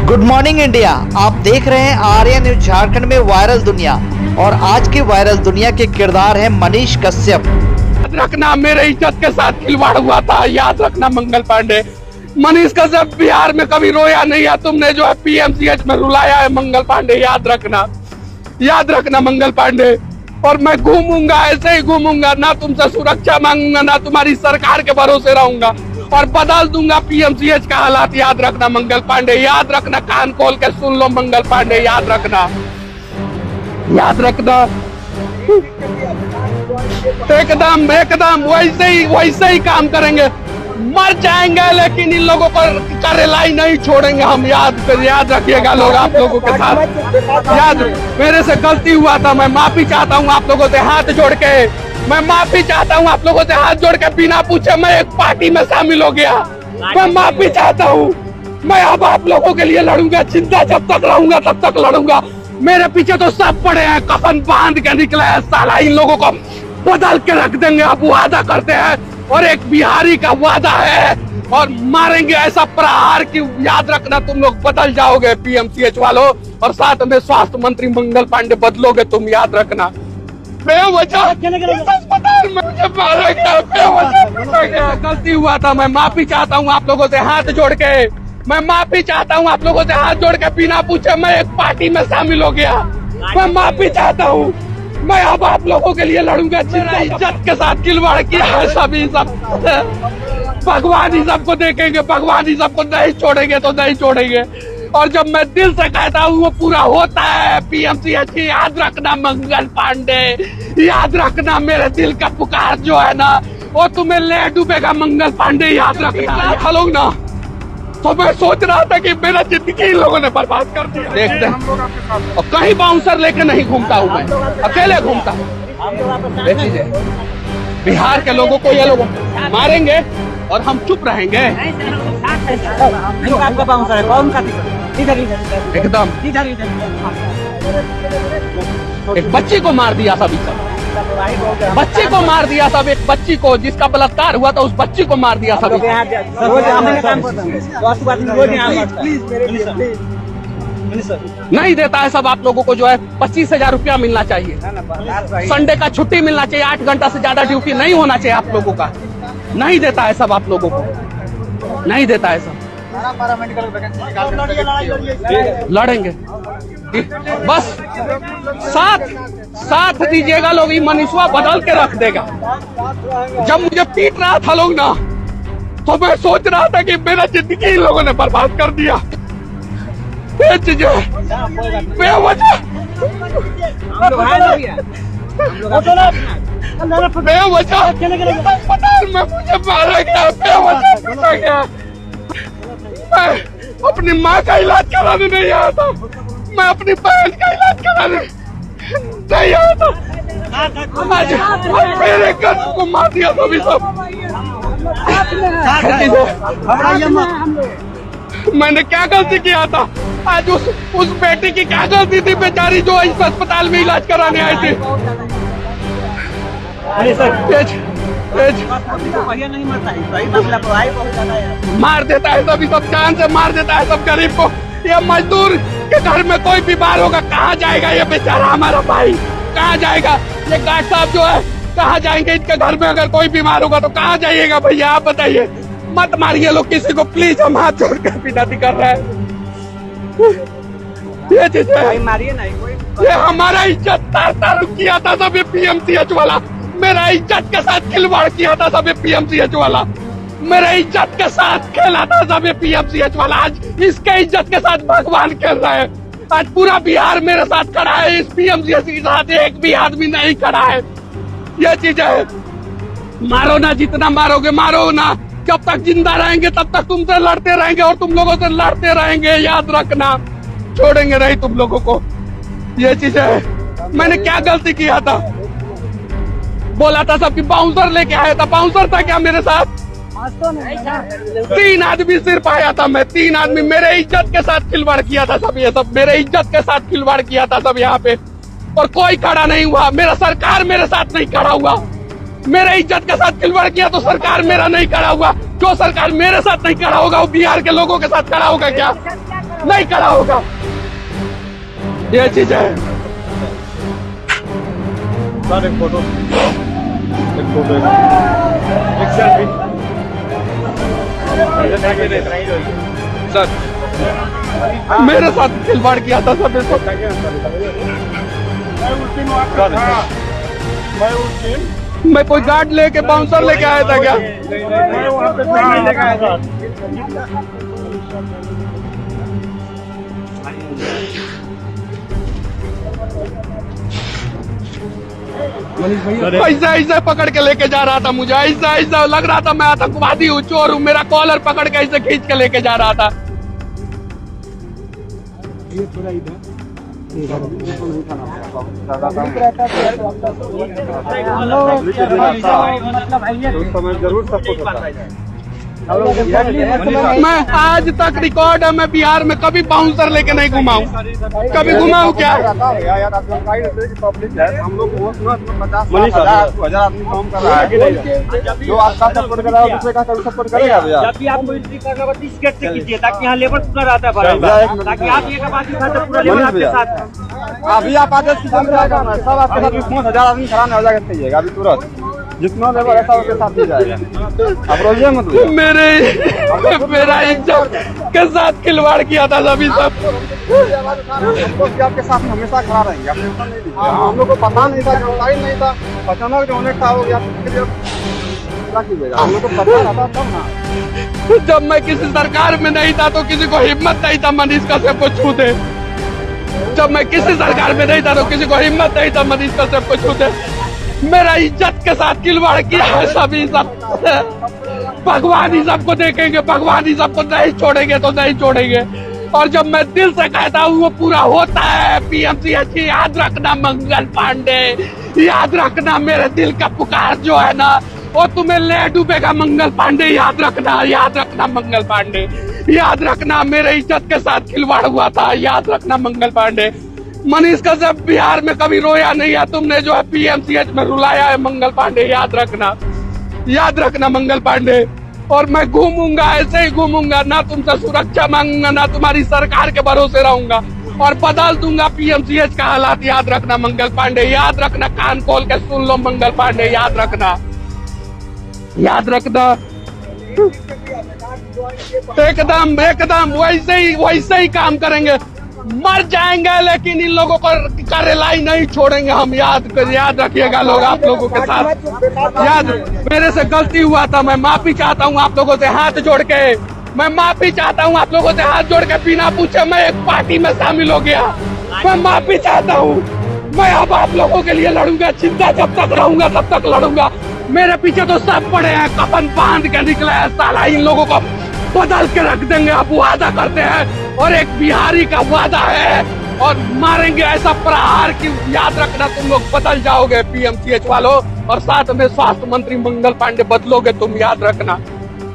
Good morning India. आप देख रहे हैं आर्या न्यूज झारखंड में वायरल दुनिया, और आज की वायरल दुनिया के किरदार हैं मनीष कश्यप। याद रखना, मेरे इज्जत के साथ खिलवाड़ हुआ था। याद रखना मंगल पांडे। मनीष कश्यप बिहार में कभी रोया नहीं है। तुमने जो है पीएमसीएच में रुलाया है मंगल पांडे। याद रखना मंगल पांडे। और मैं घूमूंगा, ऐसे ही घूमूंगा, ना तुमसे सुरक्षा मांगूंगा, ना तुम्हारी सरकार के भरोसे रहूंगा, और बदल दूंगा पीएमसीएच का हालात। याद रखना मंगल पांडे। याद रखना, कान खोल के सुन लो मंगल पांडे। याद रखना एकदम वैसे ही काम करेंगे। मर जाएंगे लेकिन इन लोगों का रिलाई नहीं छोड़ेंगे हम। याद रखिएगा लोग, आप लोगों के साथ मेरे से गलती हुआ था। मैं माफी चाहता हूँ आप लोगों से हाथ जोड़ के। मैं माफी चाहता हूँ आप लोगों से हाथ जोड़ के। बिना पूछे मैं एक पार्टी में शामिल हो गया। मैं माफी चाहता हूँ। मैं अब आप लोगों के लिए लड़ूंगा। जिंदा जब तक रहूंगा तब तक लड़ूंगा। मेरे पीछे तो सब पड़े हैं, कफन बांध के निकले हैं। साला इन लोगों को बदल के रख देंगे। अब वादा करते हैं, और एक बिहारी का वादा है, और मारेंगे ऐसा प्रहार कि याद रखना तुम लोग बदल जाओगे पीएमसीएच वालों, और साथ में स्वास्थ्य मंत्री मंगल पांडे बदलोगे तुम। याद रखना अस्पताल में मुझे मारा गया। गलती हुआ था। मैं माफी चाहता हूँ आप लोगों से हाथ जोड़ के। मैं माफी चाहता हूँ आप लोगों से हाथ जोड़ के। बिना पूछे मैं एक पार्टी में शामिल हो गया। मैं माफी चाहता हूँ। मैं अब आप लोगों के लिए लड़ूंगा। जिंदा इज्जत के साथ खिलवाड़ किया है सभी सब। भगवान ही सबको देखेंगे। भगवान ही सबको नहीं छोड़ेंगे तो नहीं छोड़ेंगे। और जब मैं दिल से कहता हूँ वो पूरा होता है। पीएमसीएच याद रखना मंगल पांडे। याद रखना, मेरे दिल का पुकार जो है ना, वो तुम्हें ले डूबेगा मंगल पांडे। याद रखना। हेलो ना, तो मैं सोच रहा था कि मेरा जिंदगी इन लोगों ने बर्बाद कर दिया। देखते हैं, और कहीं बाउंसर लेके नहीं घूमता हूँ मैं, अकेले घूमता हूँ। बिहार के लोगों को ये लोग मारेंगे और हम चुप रहेंगे। आपका बाउंसर है कौन का? एकदम एक बच्ची को मार दिया सभी सब। बच्ची को मार दिया सब। एक बच्ची को, जिसका बलात्कार हुआ था, उस बच्ची को मार दिया सभी। नहीं देता है सब। आप लोगों को जो है 25,000 रुपया मिलना चाहिए। संडे का छुट्टी मिलना चाहिए। 8 घंटा से ज्यादा ड्यूटी नहीं होना चाहिए आप लोगों का। नहीं देता है सब आप लोगों को। नहीं देता है सब। लड़ेंगे बस। साथ दीजिएगा लोग। ये मनीषवा बदल के रख देगा। जब मुझे पीट रहा था लोग ना, तो मैं सोच रहा था कि मेरा जिंदगी इन लोगों ने बर्बाद कर दिया। ये चीजें बेवजह अस्पताल में मुझे मारा गया। बेवजह मैं अपनी माँ का इलाज कराने नहीं आया था। मैं अपनी बहन का इलाज कराने नहीं आया था। आज मेरे घर को मार दिया सभी सब। मैंने क्या गलती किया था? आज उस बेटी की क्या गलती थी बेचारी, जो इस अस्पताल में इलाज कराने आई थी। नहीं मार देता है सभी सब। जान से मार देता है सब गरीब को। ये मजदूर के घर में कोई बीमार होगा, कहाँ जाएगा ये बेचारा हमारा भाई? कहाँ जाएगा? ये गार्ड साहब जो है कहाँ जाएंगे? इनके घर में अगर कोई बीमार होगा तो कहाँ जाइएगा भैया? आप बताइए। मत मारिए लोग किसी को प्लीज। हम हाथ जोड़ कर विनती कर रहे हैं। ये चीजें मारिए नहीं। ये हमारा इज्जत तार किया था सब ये पीएमसीएच वाला। मेरा इज्जत के साथ खिलवाड़ किया था सब ये पीएमसीएच वाला। मेरे इज्जत के साथ खेला था सब ये पीएमसीएच वाला। आज इसके इज्जत के साथ भगवान खेल रहा है। आज पूरा बिहार मेरे साथ खड़ा है। इस पीएमसीएच के साथ एक भी आदमी नहीं खड़ा है। ये चीजें है। मारो ना, जितना मारोगे मारो ना। जब तक जिंदा रहेंगे तब तक तुमसे लड़ते रहेंगे, और तुम लोगों से लड़ते रहेंगे। याद रखना, छोड़ेंगे नहीं तुम लोगों को। ये चीजें है। मैंने क्या गलती किया था? बोला था सब कि बाउंसर लेके आया था। बाउंसर था क्या मेरे साथ? 3 आदमी सिर्फ आया था मैं। 3 आदमी मेरे इज्जत के साथ खिलवाड़ किया था सब। ये सब मेरे इज्जत के साथ खिलवाड़ किया था सब यहाँ पे, और कोई खड़ा नहीं हुआ। मेरा सरकार मेरे साथ नहीं खड़ा हुआ। मेरे इज्जत के साथ खिलवाड़ किया तो सरकार मेरा नहीं खड़ा हुआ। जो सरकार मेरे साथ नहीं खड़ा होगा वो बिहार के लोगों के साथ खड़ा होगा क्या? नहीं करा होगा। ये चीज है। सर एक फोटो, एक सेल्फी सर मेरे साथ खिलवाड़ किया था सब इसको। मैं कोई गार्ड लेके बाउंसर लेके आया था क्या? मैं वहाँ पे लेके आया था। ऐसा ऐसा पकड़ के लेके जा रहा था मुझे, ऐसा ऐसा लग रहा था मैं आतंकवादी हूँ, चोर हूँ। मेरा कॉलर पकड़ के ऐसे खींच के लेके जा रहा था। उस समय जरूर सब कुछ होता है। मैं आज तक रिकॉर्ड है, मैं बिहार में कभी बाउंसर लेके नहीं घुमा हूँ। कभी घुमा हूँ क्या? हम लोग 50,000 आदमी काम कर रहा है, जो आपका सपोर्ट कर रहा है दूसरे का कभी सपोर्ट करेगा भैया? जब भी आप कोई करना होगा तो स्केट से कीजिए ताकि यहाँ लेबर पूरा रहता है, ताकि आप ये बात पूरा लेबर आपके साथ है। अभी आप आदेश की जम जाएगा ना, सब आपके साथ 5,000 आदमी खड़ा नहीं हो जाएगा, चाहिएगा अभी तुरंत जितना लेबर है सब आपके साथ ही जाएगा। अब रोजिए मतलब मेरा इज्जत के साथ खिलवाड़ किया था सभी सब। हम लोग आपके साथ हमेशा खड़ा रहेंगे, आपने टेंशन नहीं लीजिए। हम लोग को पता नहीं था, जानकारी नहीं था, अचानक जो होने का हो गया क्या कीजिएगा? हम लोग को पता रहता तब ना। जब मैं किसी सरकार में नहीं था तो किसी को हिम्मत नहीं था मनीष कश्यप को छू दे। जब मैं किसी सरकार में नहीं था तो किसी को हिम्मत नहीं था मनीष कश्यप को छू दे। मेरा इज्जत के साथ खिलवाड़ किया है सभी सब। भगवान ही सबको देखेंगे, भगवान ही सबको नहीं छोड़ेंगे तो नहीं छोड़ेंगे। और जब मैं दिल से कहता हूँ वो पूरा होता है। पीएमसीएच याद रखना मंगल पांडे, याद रखना मेरे दिल का पुकार जो है ना वो तुम्हें ले डूबेगा मंगल पांडे। याद रखना, याद रखना मंगल पांडे, याद रखना मेरे इज्जत के साथ खिलवाड़ हुआ था। याद रखना मंगल पांडे। मनीष कश्यप बिहार में कभी रोया नहीं है, तुमने जो है पीएमसीएच में रुलाया है मंगल पांडे। याद रखना, याद रखना मंगल पांडे। और मैं घूमूंगा, ऐसे ही घूमूंगा, ना तुमसे सुरक्षा मांगूंगा, ना तुम्हारी सरकार के भरोसे रहूंगा और बदल दूंगा पीएमसीएच का हालात। याद रखना मंगल पांडे, याद रखना, कान खोल के सुन लो मंगल पांडे। याद रखना, याद रखना। एकदम एकदम वैसे ही काम करेंगे। मर जाएंगे लेकिन इन लोगों को का रिलाई नहीं छोड़ेंगे हम। याद रखिएगा लोग, आप लोगों के साथ। याद, मेरे से गलती हुआ था, मैं माफी चाहता हूँ आप लोगों से हाथ जोड़ के। मैं माफी चाहता हूँ आप लोगों से हाथ जोड़ के, बिना पूछे मैं एक पार्टी में शामिल हो गया। मैं माफी चाहता हूँ। मैं अब आप लोगों के लिए लड़ूंगा, जिंदा जब तक रहूंगा तब तक लड़ूंगा। मेरे पीछे तो सब पड़े हैं, कफन बांध के निकले हैं। साला इन लोगों को बदल के रख देंगे, आप वादा करते हैं। और एक बिहारी का वादा है, और मारेंगे ऐसा प्रहार कि याद रखना तुम लोग बदल जाओगे पीएमसीएच वालों। और साथ में स्वास्थ्य मंत्री मंगल पांडे बदलोगे तुम, याद रखना।